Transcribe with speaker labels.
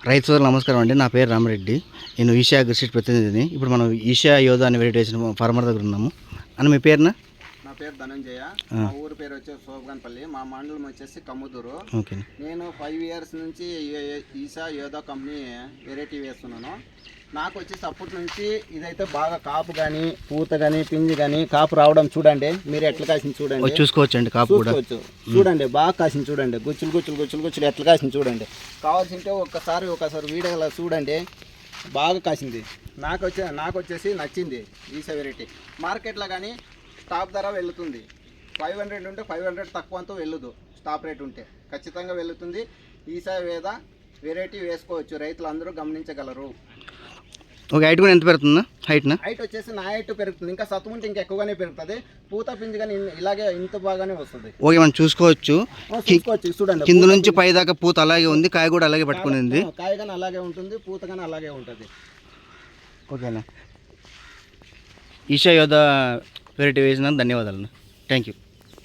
Speaker 1: రైతు సోదరులు నమస్కారం అండి. నా పేరు రామరెడ్డి. నేను ఈషా అగ్రిసీడ్ ప్రతినిధిని. ఇప్పుడు మనం ఈషా యోధా అని వెరైటీ వేసిన ఫార్మర్ దగ్గర ఉన్నాము. అని మీ పేరున?
Speaker 2: నా పేరు ధనంజయ. మా ఊరు పేరు వచ్చేసి సోపగానపల్లి. మా మండలం వచ్చేసి కమ్ముదూరు.
Speaker 1: ఓకే.
Speaker 2: నేను 5 years నుంచి ఈషా యోధా కంపెనీ వెరైటీ వేస్తున్నాను. నాకు వచ్చేసి అప్పటి నుంచి ఇదైతే బాగా కాపు కానీ పూత కానీ పింజి కానీ కాపు రావడం చూడండి. మీరు ఎట్లా కాసింది చూడండి,
Speaker 1: చూసుకోవచ్చండి. కాపు కూడా
Speaker 2: చూడండి, బాగా కాసింది చూడండి. గుచ్చులు గుచ్చులు గుచ్చులు గుచ్చులు ఎట్లా కాసింది చూడండి. కావాల్సింటే ఒకసారి వీడియోలో చూడండి. బాగా కాసింది. నాకు వచ్చేసి నచ్చింది ఈషా వెరైటీ. మార్కెట్లో కానీ స్టాప్ ధర వెళ్తుంది. 500 ఉంటే 500 తక్కువ అంతా వెళ్ళదు. స్టాప్ రేట్ ఉంటే ఖచ్చితంగా వెళ్తుంది. ఈషా వేద వెరైటీ వేసుకోవచ్చు, రైతులు అందరూ గమనించగలరు.
Speaker 1: ఓకే. హైట్ కూడా ఎంత పెరుగుతుందా? హైట్
Speaker 2: వచ్చేసి నా హైట్ పెరుగుతుంది. ఇంకా సత్తు ఉంటే ఇంకా ఎక్కువగానే పెరుగుతుంది. పూత పింజి కానీ ఇలాగే ఇంత బాగానే వస్తుంది.
Speaker 1: ఓకే, మనం చూసుకోవచ్చు.
Speaker 2: చూడండి,
Speaker 1: కింద నుంచి పై దాకా పూత అలాగే ఉంది, కాయ కూడా అలాగే పట్టుకునింది.
Speaker 2: కాయ కానీ అలాగే ఉంటుంది, పూత కానీ అలాగే ఉంటుంది.
Speaker 1: ఓకేనా? ఈషా యోధా వెరైటీ వేసినందుకు ధన్యవాదాలు. Thank you.